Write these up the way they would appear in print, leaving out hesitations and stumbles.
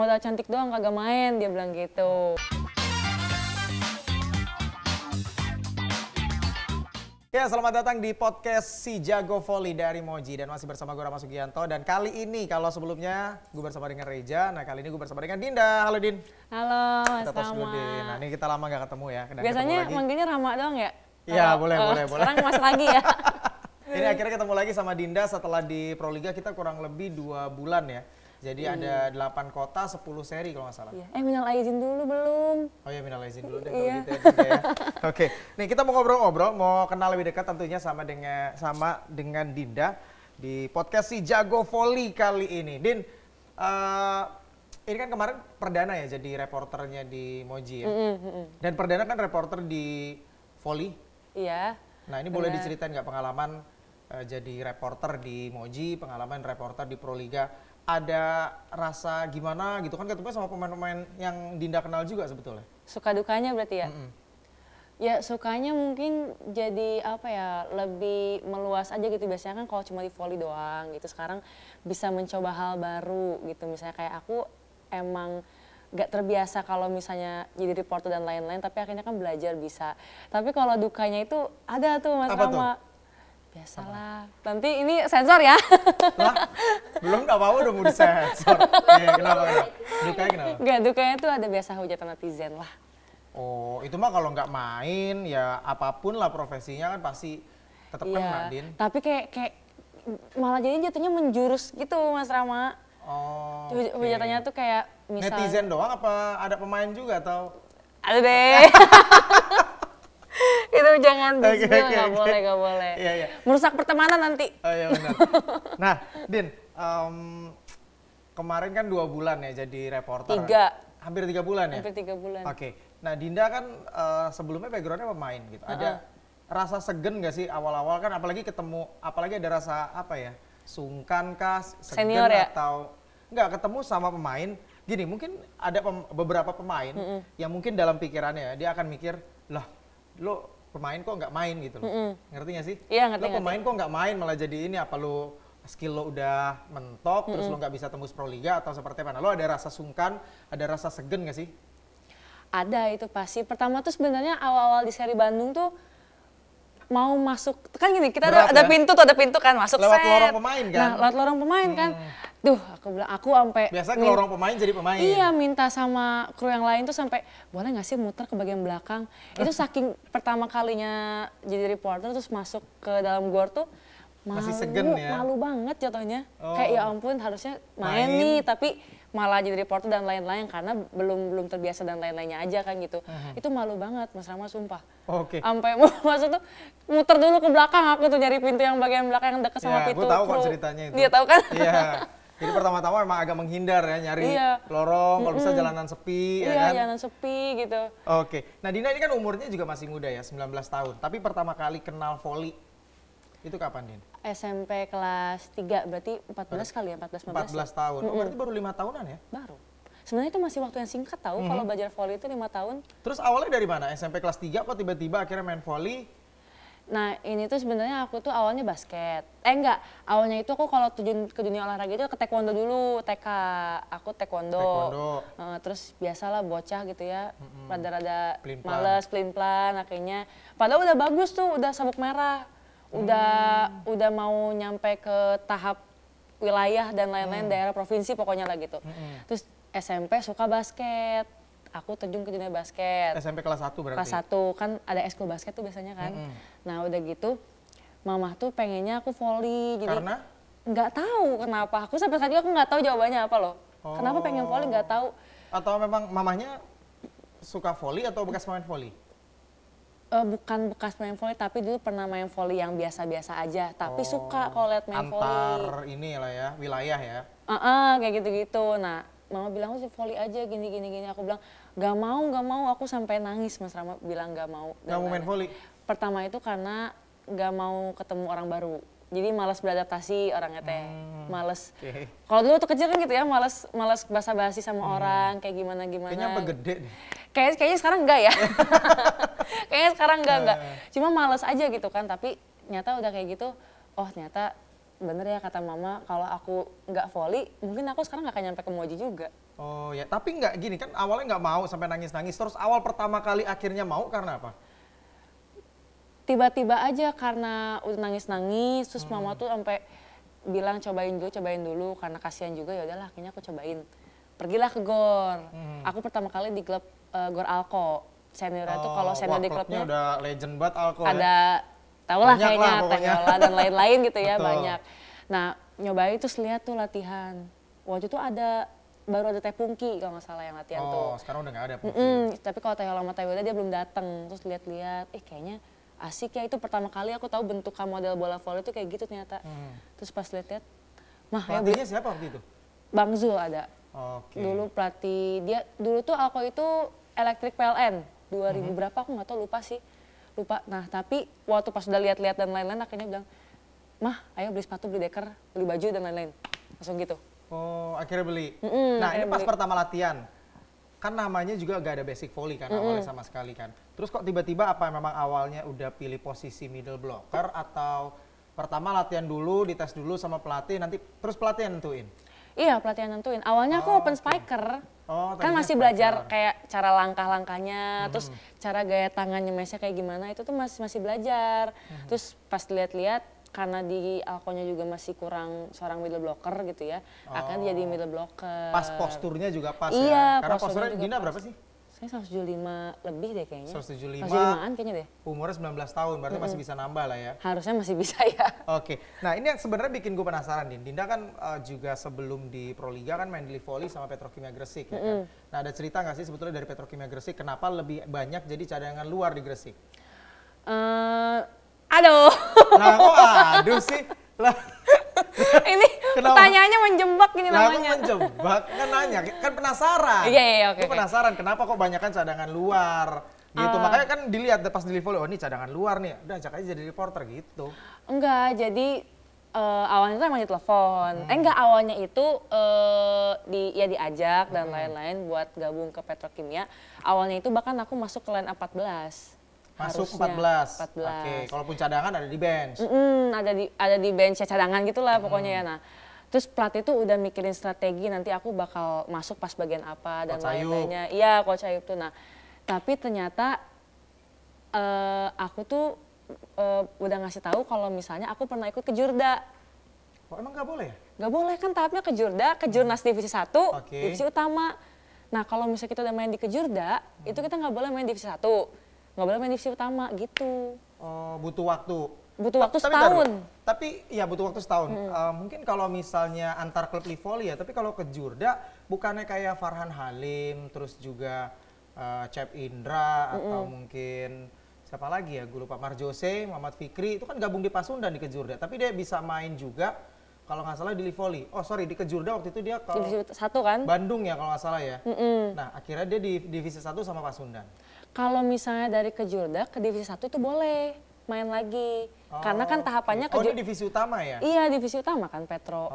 modal cantik doang kagak main, dia bilang gitu. Ya, selamat datang di podcast Si Jago Volley dari Moji. Dan masih bersama gue Rama Sugianto. Dan kali ini, kalau sebelumnya gue bersama dengan Reja, nah kali ini gue bersama dengan Dinda. Halo Din. Halo Mas Kita tos dulu Rama. Din. Nah ini kita lama gak ketemu ya. Dan Biasanya ketemu lagi. manggilnya Rama doang ya? Iya, boleh. Sekarang Mas lagi ya? Ini akhirnya ketemu lagi sama Dinda setelah di Proliga kita kurang lebih 2 bulan ya. Jadi ada 8 kota, 10 seri kalau nggak salah. Iya. Minal aizin dulu belum? Oh iya, minal aizin dulu deh Iya. kalau gitu ya, Dinda ya. Oke, nih kita mau ngobrol-ngobrol, mau kenal lebih dekat tentunya sama dengan Dinda di podcast Si Jago Volley kali ini. Din, ini kan kemarin perdana ya jadi reporternya di Moji ya. Dan perdana kan reporter di volley. Iya. Nah ini boleh diceritain nggak pengalaman jadi reporter di Moji, pengalaman reporter di Proliga. Ada rasa gimana gitu kan ketemu sama pemain-pemain yang Dinda kenal juga sebetulnya. Suka dukanya berarti ya? Ya sukanya mungkin jadi apa ya, lebih meluas aja gitu. Biasanya kan kalau cuma di volley doang gitu, sekarang bisa mencoba hal baru gitu. Misalnya kayak aku emang gak terbiasa kalau misalnya jadi reporter dan lain-lain, tapi akhirnya kan belajar bisa. Tapi kalau dukanya itu ada tuh Mas Rama. Biasalah, nanti ini sensor ya. Lah, belum gak apa-apa udah mau disensor. Iya, kenapa? Dukanya kenapa? Enggak, dukanya tuh ada biasa hujatan netizen lah. Oh, itu mah kalau nggak main ya apapun lah profesinya kan pasti tetap kena, Din. Tapi kayak malah jadi jatuhnya menjurus gitu Mas Rama. Oh. Hujatannya tuh kayak misal netizen doang apa ada pemain juga atau? Ada deh. Itu jangan di-spill, nggak boleh. Iya. Merusak pertemanan nanti. Oh iya benar. Nah, Din, kemarin kan 2 bulan ya jadi reporter. 3. Hampir 3 bulan ya? Hampir 3 bulan. Oke. Nah, Dinda kan sebelumnya backgroundnya pemain gitu. Ada rasa segen nggak sih awal-awal kan apalagi ketemu, apalagi ada rasa apa ya, sungkan kah, segen Senior ya? atau nggak ketemu sama pemain. Gini, mungkin ada beberapa pemain yang mungkin dalam pikirannya dia akan mikir, lah lo pemain kok nggak main gitu loh. Ngerti nggak sih? Iya, ngerti. Lo pemain kok nggak main malah jadi ini, apa lo skill lo udah mentok terus lo nggak bisa tembus Proliga atau seperti apa? Nah, lo ada rasa sungkan, ada rasa segen nggak sih? Ada itu pasti. Pertama tuh sebenarnya awal-awal di seri Bandung tuh mau masuk, kan gini, kita ada pintu kan masuk. Lewat lorong pemain kan? Nah, lewat lorong pemain kan. Duh, aku bilang, aku sampai biasa ke lorong pemain jadi pemain. Iya, minta sama kru yang lain tuh sampai boleh nggak sih muter ke bagian belakang. Itu saking pertama kalinya jadi reporter terus masuk ke dalam gor tuh masih segen ya? Malu banget jatuhnya. Kayak ya ampun harusnya main nih, tapi malah jadi reporter dan lain-lain karena belum terbiasa dan lain-lainnya aja kan gitu. Itu malu banget Mas Rama, sumpah. Oke. Sampai mau masuk tuh muter dulu ke belakang, aku tuh nyari pintu yang bagian belakang yang dekat sama pintu. Gue tahu kok ceritanya itu. Dia tahu kan? Iya. Jadi pertama-tama emang agak menghindar ya, nyari lorong, kalau bisa jalanan sepi ya kan? Iya, jalanan sepi gitu. Oke. Nah, Dina ini kan umurnya juga masih muda ya, 19 tahun. Tapi pertama kali kenal volley itu kapan, Din? SMP kelas 3, berarti 14 kali ya, 14 tahun. Oh, berarti baru 5 tahunan ya? Baru. Sebenarnya itu masih waktu yang singkat tahu kalau belajar volley itu 5 tahun. Terus awalnya dari mana? SMP kelas 3 kok tiba-tiba akhirnya main volley? Nah, ini tuh sebenarnya aku tuh awalnya basket. Enggak, awalnya itu aku kalau terjun ke dunia olahraga itu ke taekwondo dulu, TK. Aku taekwondo. Terus biasalah bocah gitu ya, rada-rada males, pelin-pelan akhirnya. Padahal udah bagus tuh, udah sabuk merah. Udah mau nyampe ke tahap wilayah dan lain-lain, daerah provinsi pokoknya lah gitu. Terus SMP suka basket. Aku terjun ke dunia basket. SMP kelas 1 berarti? Kelas 1, kan ada ekskul basket tuh biasanya kan. Nah udah gitu, mama tuh pengennya aku volley. Jadi karena? Nggak tahu kenapa, aku sampai saat ini aku nggak tahu jawabannya apa loh. Kenapa pengen volley nggak tahu. Atau memang mamahnya suka volley atau bekas main volley? Bukan bekas main volley, tapi dulu pernah main volley yang biasa-biasa aja. Tapi suka kalau lihat main volley. Antar ini lah ya, wilayah ya? Kayak gitu-gitu. Nah, mama bilang aku sih volley aja gini. Aku bilang nggak mau. Aku sampai nangis Mas Rama bilang nggak mau. Nggak mau main volley? Pertama itu karena nggak mau ketemu orang baru. Jadi malas beradaptasi orangnya teh, malas. Kalau dulu tuh kecil kan gitu ya, malas basa-basi sama orang, kayak gimana. Kayaknya apa gede deh. Kayaknya sekarang enggak ya. Kayaknya sekarang enggak. Cuma malas aja gitu kan, tapi ternyata udah kayak gitu, oh ternyata bener ya kata mama, kalau aku nggak volley, mungkin aku sekarang nggak akan nyampe ke Moji juga. Oh ya, tapi nggak gini kan awalnya nggak mau sampai nangis-nangis, terus awal pertama kali akhirnya mau karena apa? Tiba-tiba aja karena udah nangis-nangis, terus mama tuh sampai bilang cobain dulu, karena kasihan juga ya udahlah akhirnya aku cobain. Pergilah ke GOR. Aku pertama kali di klub GOR Alko. Seniornya tuh kalau senior di klubnya udah legend banget Alko ada tau lah kayaknya Tenyola dan lain-lain gitu ya. Betul. Banyak. Nah nyobain terus lihat tuh latihan. Waktu itu baru ada Teh Pungki kalau nggak salah yang latihan tuh. Oh sekarang udah nggak ada Pungki. Tapi kalau Teh Yola sama Teh Wilda dia belum datang. Terus lihat-lihat, kayaknya asik ya, itu pertama kali aku tahu bentukan model bola volley itu kayak gitu ternyata. Terus pas lihat-lihat, mah ya pelatihnya siapa waktu itu? Bang Zul ada. Dulu pelatih dia, dulu tuh Alko itu elektrik PLN 2000 berapa aku nggak tahu, lupa. Nah tapi waktu pas udah lihat-lihat dan lain-lain akhirnya bilang, mah ayo beli sepatu, beli deker, beli baju dan lain-lain, langsung gitu. Oh akhirnya beli. Nah ini pas pertama latihan, kan namanya juga gak ada basic volley kan awalnya sama sekali kan. Terus kok tiba-tiba apa memang awalnya udah pilih posisi middle blocker atau pertama latihan dulu, dites dulu sama pelatih, nanti terus pelatih yang nentuin? Iya pelatihan nentuin, awalnya aku open spiker. Kan masih belajar kayak cara langkah-langkahnya, terus cara gaya tangannya mesnya kayak gimana, itu tuh masih belajar. Terus pas lihat-lihat, karena di Alkonya juga masih kurang seorang middle blocker gitu ya, akhirnya jadi middle blocker. Pas posturnya juga pas ya? Karena posturnya Dina berapa sih? Saya 175 lebih deh kayaknya. 175. 175-an kayaknya deh. Umurnya 19 tahun, berarti masih bisa nambah lah ya? Harusnya masih bisa ya. Oke, nah ini yang sebenarnya bikin gue penasaran, Din. Dinda kan juga sebelum di Proliga kan main di volley sama Petrokimia Gresik ya kan? Nah ada cerita nggak sih sebetulnya dari Petrokimia Gresik, kenapa lebih banyak jadi cadangan luar di Gresik? Aduh. Nah kok aduh sih? Lah. Ini pertanyaannya menjebak ini namanya. Lah kok menjebak? Kan nanya, kan penasaran. Iya, oke. Penasaran kenapa kok banyakan cadangan luar gitu. Makanya kan dilihat pas di volley, oh ini cadangan luar nih, udah ajak aja jadi reporter gitu. Enggak, jadi awalnya itu emang ditelepon. Enggak, awalnya itu diajak dan lain-lain buat gabung ke Petrokimia. Awalnya itu bahkan aku masuk ke line 14. Masuk 14. Oke, kalaupun cadangan ada di bench. Ada di bench cadangan gitulah pokoknya ya. Nah, terus pelatih tuh udah mikirin strategi nanti aku bakal masuk pas bagian apa dan lain-lainnya. Iya, Coach Ayub tuh. Nah, tapi ternyata aku tuh udah ngasih tahu kalau misalnya aku pernah ikut ke Jurda. Oh, emang nggak boleh? Nggak boleh, kan tahapnya ke Jurda, ke Jurnas divisi 1, divisi utama. Nah, kalau misalnya kita udah main di Kejurda, itu kita nggak boleh main divisi 1. Nggak boleh main divisi utama gitu. Oh, butuh waktu. Butuh waktu setahun. Tapi ya butuh waktu setahun. Mungkin kalau misalnya antar klub volley ya, tapi kalau ke Jurda bukannya kayak Farhan Halim, terus juga Cep Indra atau mungkin siapa lagi ya, gue lupa, Marjose, Muhammad Fikri, itu kan gabung di Pasundan di Kejurda, tapi dia bisa main juga kalau nggak salah di volley. Oh sorry, di Kejurda waktu itu dia kalau divisi 1 kan? Bandung ya kalau nggak salah ya. Nah akhirnya dia di divisi 1 sama Pasundan. Kalau misalnya dari Kejurda ke divisi 1 itu boleh main lagi. Karena kan tahapannya ini divisi utama ya? Iya, divisi utama kan Petro.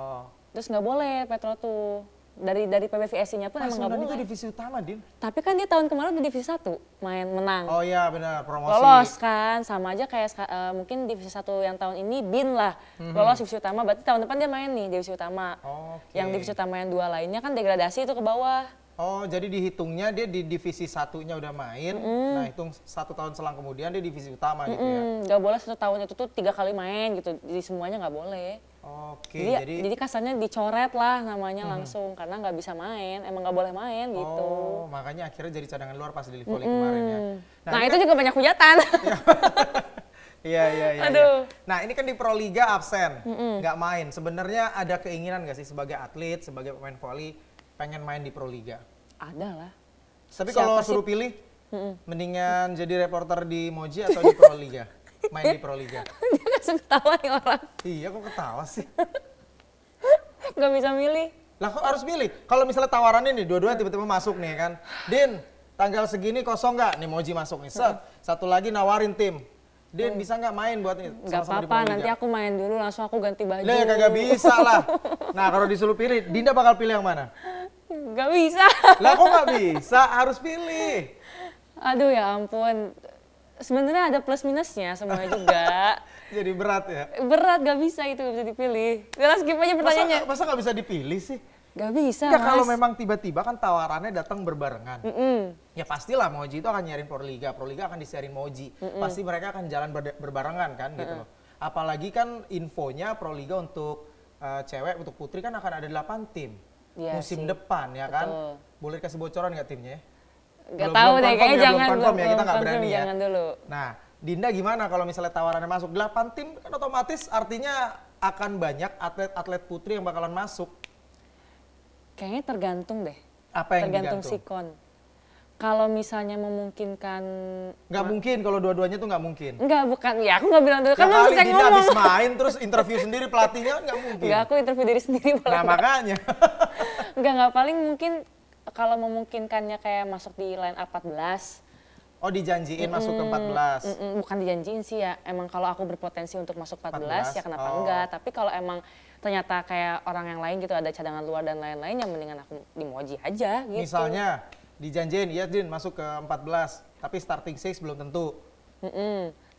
Terus nggak boleh Petro tuh. Dari PBVSI-nya pun emang nggak boleh. Itu divisi utama, Din. Tapi kan dia tahun kemarin di divisi 1 main menang. Oh iya benar, promosi. Lolos kan, sama aja kayak mungkin divisi 1 yang tahun ini Bin lah. Lolos divisi utama, berarti tahun depan dia main nih divisi utama. Yang divisi utama yang 2 lainnya kan degradasi itu ke bawah. Oh, jadi dihitungnya dia di divisi 1-nya udah main, nah hitung 1 tahun selang kemudian dia divisi utama gitu ya? Nggak boleh 1 tahun itu tuh 3 kali main gitu, jadi semuanya nggak boleh. Oke, jadi kasarnya dicoret lah namanya langsung, karena nggak bisa main, emang nggak boleh main gitu. Oh, makanya akhirnya jadi cadangan luar pas di volley kemarin ya? Nah itu juga banyak hujatan. Iya. Aduh. Nah ini kan di Proliga absen, nggak main. Sebenarnya ada keinginan nggak sih sebagai atlet, sebagai pemain volley, pengen main di Proliga? Ada lah. Tapi kalau suruh pilih, mendingan jadi reporter di Moji atau di Proliga? Main di Proliga? Dia gak suka ketawa nih orang. Iya kok ketawa sih? Gak bisa milih. Lah kok harus milih? Kalau misalnya tawarannya nih, dua-duanya tiba-tiba masuk nih kan. Din, tanggal segini kosong nggak? Nih Moji masuk nih. Satu lagi nawarin tim. Din bisa nggak main buat ini? Gak apa-apa, nanti aku main dulu langsung aku ganti baju. Lah ya kagak bisa lah. Nah kalau disuruh pilih, Dinda bakal pilih yang mana? Gak bisa. Lah kok nggak bisa? Harus pilih. Aduh ya ampun. sebenarnya ada plus minusnya semuanya juga. Jadi berat ya? Berat, gak bisa itu, gak bisa dipilih. Udah skip aja pertanyaannya. Masa gak bisa dipilih sih? Gak bisa, ya, Mas. kalau memang tiba-tiba kan tawarannya datang berbarengan. Ya pastilah Moji itu akan nyiarin Proliga akan disiarin Moji. Pasti mereka akan jalan berbarengan kan gitu loh. Apalagi kan infonya Proliga untuk cewek, untuk putri kan akan ada 8 tim. Ya, musim sih. depan ya kan. Betul. Boleh kasih bocoran nggak timnya? Gak tahu deh, kayaknya jangan belum ya, kita nggak berani ya. Jangan dulu. Nah, Dinda gimana kalau misalnya tawarannya masuk 8 tim kan otomatis artinya akan banyak atlet-atlet putri yang bakalan masuk. Kayaknya tergantung deh. Apa yang tergantung digantung? sikon. Kalau misalnya memungkinkan... Nggak mungkin, kalau dua-duanya tuh nggak mungkin. Enggak, bukan. Ya aku nggak bilang dulu. Kan kali bisa Dinda ngomong. habis main terus interview sendiri pelatihnya nggak mungkin. Enggak, aku interview diri sendiri. Nah makanya. Enggak, paling mungkin kalau memungkinkannya kayak masuk di line up 14. Oh dijanjiin masuk ke 14? Bukan dijanjiin sih ya, emang kalau aku berpotensi untuk masuk 14 ya kenapa Oh. enggak. Tapi kalau emang ternyata kayak orang yang lain gitu ada cadangan luar dan lain-lain ya mendingan aku di Moji aja gitu. Misalnya dijanjiin, ya Din masuk ke 14, tapi starting 6 belum tentu.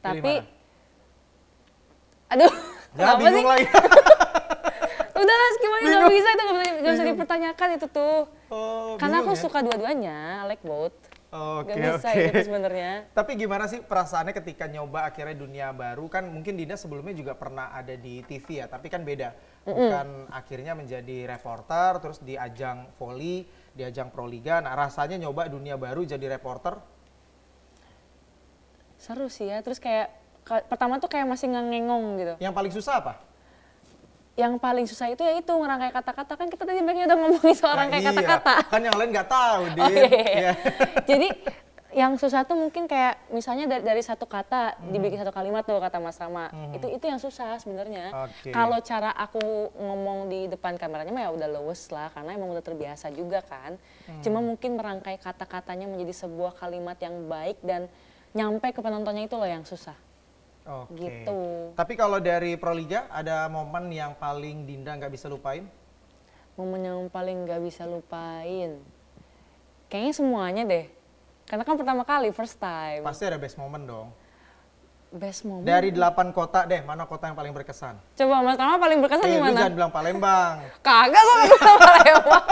Tapi, aduh, Ya kenapa bingung sih? lagi. Udahlah, gimana nggak bisa itu nggak bisa dipertanyakan itu tuh. Oh, Karena aku bingung ya? suka dua-duanya, I like both. Oke, Gak bisa oke. itu sebenarnya. Tapi gimana sih perasaannya ketika nyoba akhirnya dunia baru? Kan mungkin Dinda sebelumnya juga pernah ada di TV ya, tapi kan beda. Bukan akhirnya menjadi reporter, terus di ajang voli, di ajang Proliga. Nah rasanya nyoba dunia baru jadi reporter? Seru sih ya, terus kayak pertama tuh kayak masih ngengong gitu. Yang paling susah apa? Yang paling susah itu ya itu ngerangkai kata-kata, kan kita tadi banyak udah ngomongin soal rangkai iya, kata-kata. kan yang lain nggak tahu, Din. Oh, iya. Iya. Jadi yang susah tuh mungkin kayak misalnya dari satu kata dibikin satu kalimat tuh kata Mas Rama. Itu yang susah sebenarnya. Oke. Kalau cara aku ngomong di depan kameranya mah ya udah lewes lah karena emang udah terbiasa juga kan. Cuma mungkin merangkai kata-katanya menjadi sebuah kalimat yang baik dan nyampe ke penontonnya itu loh yang susah. Oke. Gitu. Tapi kalau dari Proliga ada momen yang paling Dinda nggak bisa lupain? Momen yang paling gak bisa lupain. Kayaknya semuanya deh. Karena kan pertama kali, first time. Pasti ada best moment dong. Best moment. Dari 8 kota deh, mana kota yang paling berkesan? Coba Mas Rama paling berkesan di Lu mana? jangan bilang Palembang. Kagak kok bilang Palembang.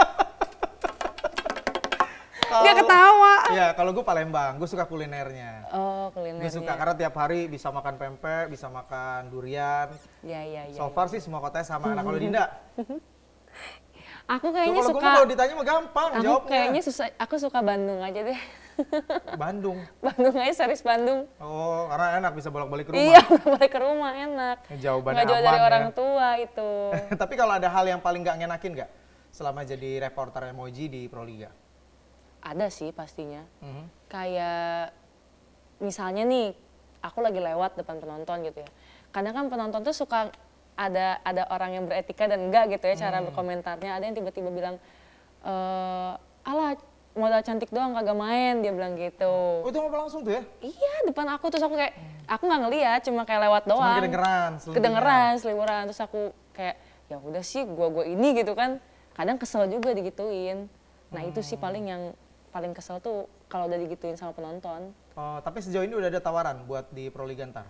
Dia ketawa. Ya, kalau gue Palembang, gue suka kulinernya. Oh, kulinernya. Gue suka karena tiap hari bisa makan pempek, bisa makan durian. Iya. So far sih semua kotanya sama. Nah kalau Dinda, Aku kayaknya kalau gue suka. kalau ditanya mah gampang Aku jawabnya. kayaknya susah. Aku suka Bandung aja deh. Bandung. Bandung aja, series Bandung. Oh, karena enak bisa bolak-balik ke rumah. Iya, balik ke rumah enak. Jawabannya Nggak jauh aman dari ya. orang tua itu. Tapi kalau ada hal yang paling nggak ngenakin nggak selama jadi reporter emoji di Proliga? Ada sih pastinya. Mhm. Kayak misalnya nih, aku lagi lewat depan penonton gitu ya. Kadang kan penonton tuh suka ada orang yang beretika dan enggak gitu ya cara berkomentarnya. Ada yang tiba-tiba bilang, alah modal cantik doang kagak main, dia bilang gitu. Oh itu ngomong langsung tuh ya? Iya, depan aku terus aku kayak, aku nggak ngeliat, cuma kayak lewat doang. Cuma kedengeran, selentingan. Kedengeran, seliburan. Terus aku kayak, ya udah sih, gua ini gitu kan. Kadang kesel juga digituin. Nah itu sih paling yang paling kesel tuh kalau udah digituin sama penonton. Oh, tapi sejauh ini udah ada tawaran buat di Proliga ntar?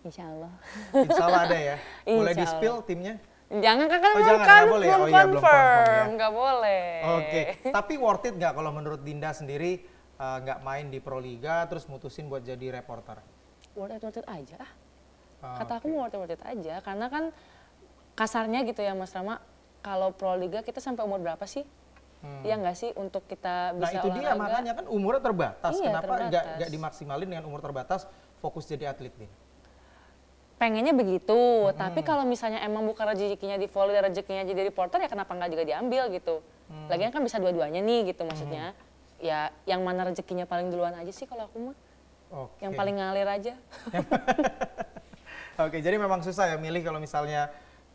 Insya Allah. Insya Allah ada ya? Boleh Insya di-spill timnya? Jangan kan Oh, belum jangan, kan nggak boleh ya? belum Oh iya, belum confirm confirm, ya. nggak boleh. Oke, tapi worth it nggak kalau menurut Dinda sendiri nggak main di Proliga terus mutusin buat jadi reporter? Worth it aja. Oh, Kata aku mau worth it aja, karena kan kasarnya gitu ya Mas Rama, kalau Pro Liga kita sampai umur berapa sih? Iya nggak sih untuk kita Nah bisa itu dia olahraga? makanya kan umurnya terbatas. Iya, Kenapa nggak terbatas. dimaksimalin dengan umur terbatas fokus jadi atlet nih? Pengennya begitu, tapi kalau misalnya emang bukan rezekinya di volley dan rezekinya jadi reporter ya kenapa nggak juga diambil gitu. Lagian kan bisa dua-duanya nih gitu maksudnya. Ya yang mana rezekinya paling duluan aja sih kalau aku mah. Oke. Yang paling ngalir aja. Oke, jadi memang susah ya milih kalau misalnya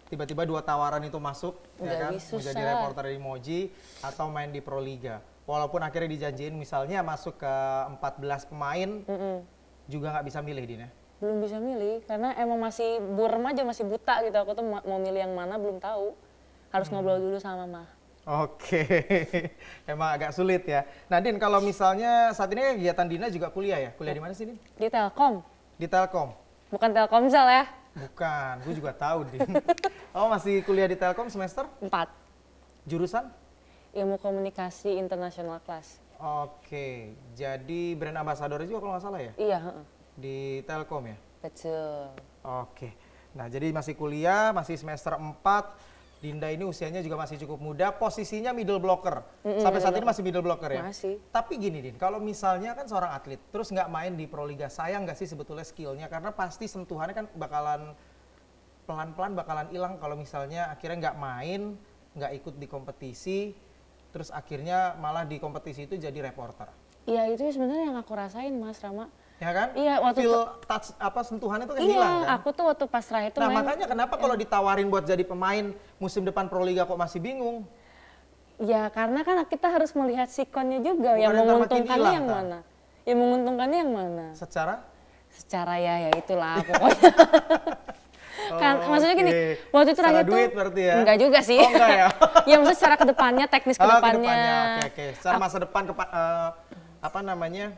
tiba-tiba 2 tawaran itu masuk, ya kan? Lebih Mau jadi susah. reporter di Moji atau main di Proliga. Walaupun akhirnya dijanjiin misalnya masuk ke 14 pemain, juga nggak bisa milih Din ya? Belum bisa milih karena emang masih burem aja, masih buta gitu. Aku tuh mau milih yang mana belum tahu. Harus ngobrol dulu sama Mama. Oke, emang agak sulit ya. Nah Din, kalau misalnya saat ini kegiatan Dinda juga kuliah ya? Kuliah di mana sih Din? Di Telkom. Di Telkom? Bukan Telkomsel ya? Bukan, gue juga tahu Din. Oh masih kuliah di Telkom semester? 4. Jurusan? Ilmu Komunikasi International Class. Oke, jadi brand ambassador juga kalau nggak salah ya? Iya. Di Telkom ya? Betul. Oke, nah jadi masih kuliah, masih semester 4. Dinda ini usianya juga masih cukup muda, posisinya middle blocker. Sampai saat ini masih middle blocker ya? Masih. Tapi gini Din, kalau misalnya kan seorang atlet, terus nggak main di Proliga, sayang nggak sih sebetulnya skillnya? Karena pasti sentuhannya kan bakalan pelan-pelan bakalan hilang kalau misalnya akhirnya nggak main, nggak ikut di kompetisi, terus akhirnya malah di kompetisi itu jadi reporter. Iya itu sebenarnya yang aku rasain Mas Rama. Ya kan? Iya, waktu feel touch apa sentuhannya itu kan iya, hilang kan? aku tuh waktu pas terakhir tuh Nah main, makanya kenapa kalau ditawarin buat jadi pemain musim depan Proliga kok masih bingung? ya karena kan kita harus melihat sikonnya juga. Bukan Yang yang makin menguntungkannya hilang, yang kan? mana? Yang menguntungkannya yang mana? Secara Ya itulah pokoknya. Kan maksudnya gini, waktu itu terakhir secara duit berarti ya? enggak juga sih. Oh enggak ya? Ya maksudnya secara kedepannya, teknis kedepannya. Oke. Secara masa depan apa namanya?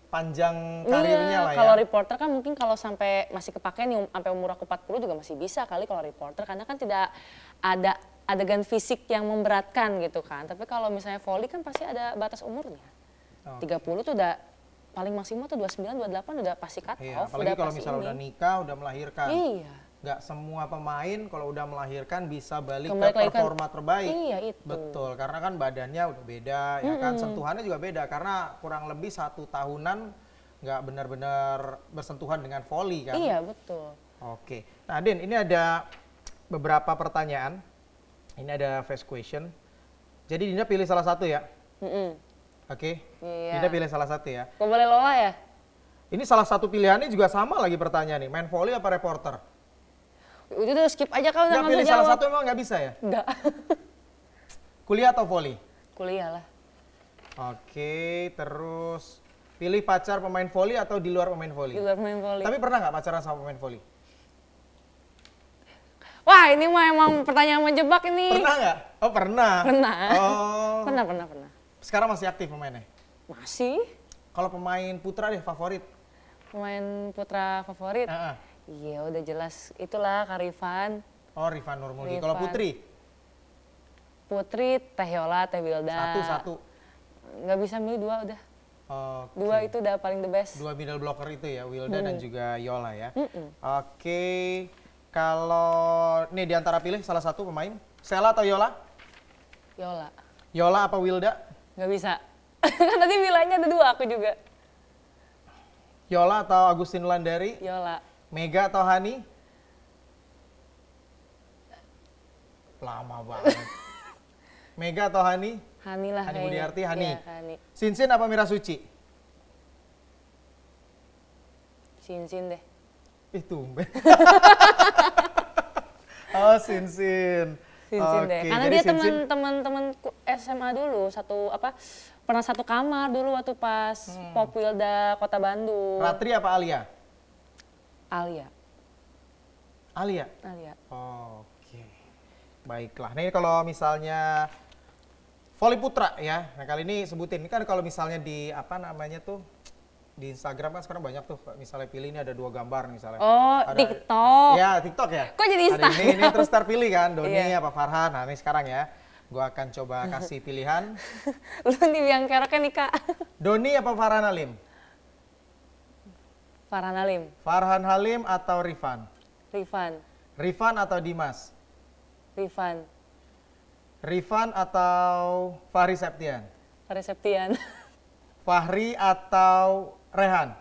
Panjang karirnya Iya, lah ya. kalau reporter kan mungkin kalau sampai masih kepake nih sampai umur aku 40 juga masih bisa kali kalau reporter karena kan tidak ada adegan fisik yang memberatkan gitu kan. Tapi kalau misalnya volley kan pasti ada batas umurnya. 30 tuh udah paling maksimal tuh 29, 28 udah pasti cut Iya, off. apalagi kalau misalnya udah nikah, udah melahirkan. Iya. Nggak semua pemain kalau udah melahirkan bisa balik Kembali ke performa terbaik. Iya itu. Betul, karena kan badannya udah beda, ya kan sentuhannya juga beda karena kurang lebih 1 tahunan nggak benar-benar bersentuhan dengan volley kan. Iya betul. Oke, nah Din ini ada beberapa pertanyaan, ini ada fast question. Jadi Dinda pilih salah satu ya? Oke, Iya. Dinda pilih salah satu ya? Kok boleh Lola ya? Ini salah satu pilihannya juga sama lagi pertanyaan nih, main volley apa reporter? Udah skip aja kau Nggak jangan pilih usah salah jawab. satu emang nggak bisa ya? Enggak. Kuliah atau volley? Kuliah lah. Oke, terus pilih pacar pemain volley atau di luar pemain volley? Di luar main volley. Tapi pernah nggak pacaran sama pemain volley? Wah ini mah emang pertanyaan menjebak ini. Pernah nggak? Oh pernah. Pernah. Oh. Pernah. Sekarang masih aktif pemainnya? Masih. Kalau pemain putra deh favorit? Pemain putra favorit. Iya udah jelas itulah Karifan. Oh Rifan Nurmudi. Rifan. Kalau putri? Putri Teh Yola, Teh Wilda. Satu. Nggak bisa milih dua udah. Oke. Dua itu udah paling the best. Dua middle blocker itu ya, Wilda dan juga Yola ya. Oke. Kalau nih diantara pilih salah satu pemain, Sela atau Yola? Yola. Yola apa Wilda? Nggak bisa. Kan tadi bilangnya ada dua aku juga. Yola atau Agustin Landari? Yola. Mega atau Hani? Lama banget. Mega atau Hani? Hani lah Hani kayaknya. Budiarti, Hani. Iya, Hani. Sinsin apa Mira Suci? Sinsin deh. Tumben. Oh, Sinsin. Sinsin deh. Karena jadi dia Sinsin teman-teman SMA dulu pernah satu kamar dulu waktu pas Pop Wilda Kota Bandung. Ratri apa Alia? Alia. Oke. Baiklah. Nih kalau misalnya volley putra ya. Nah, kali ini sebutin. Ini kan kalau misalnya di apa namanya tuh di Instagram kan sekarang banyak tuh misalnya pilih ini ada 2 gambar misalnya. Oh, TikTok. Ya, TikTok ya. Kok jadi Instagram? Ada ini terus terpilih kan Doni Iya. apa Farhan. Nah, ini sekarang ya. Gua akan coba kasih pilihan. Lu nih yang kereknya nih Kak. Doni apa Farhan Halim? Farhan Halim. Farhan Halim atau Rifan? Rifan. Rifan atau Dimas? Rifan. Rifan atau Fahri Septian? Fahri Septian. Fahri atau Rehan?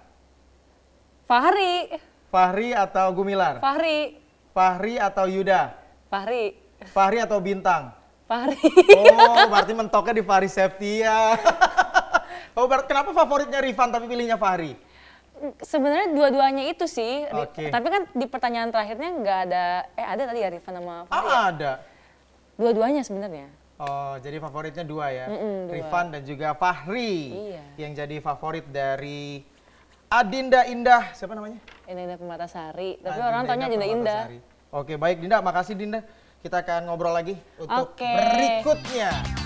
Fahri. Fahri atau Gumilar? Fahri. Fahri atau Yuda? Fahri. Fahri atau Bintang? Fahri. Oh, berarti mentoknya di Fahri Septian. Oh, kenapa favoritnya Rifan tapi pilihnya Fahri? Sebenarnya dua-duanya itu sih. Oke. Tapi kan di pertanyaan terakhirnya nggak ada. Ada tadi ya Rifan sama Fahri. Ada. Dua-duanya sebenarnya. Oh, jadi favoritnya 2 ya? 2. Rifan dan juga Fahri. Iya. Yang jadi favorit dari Adinda Indah. Siapa namanya? Dinda Permatasari. Tapi Adinda orang taunya Dinda Indah. Permatasari. Oke, baik Dinda. Makasih Dinda. kita akan ngobrol lagi untuk berikutnya.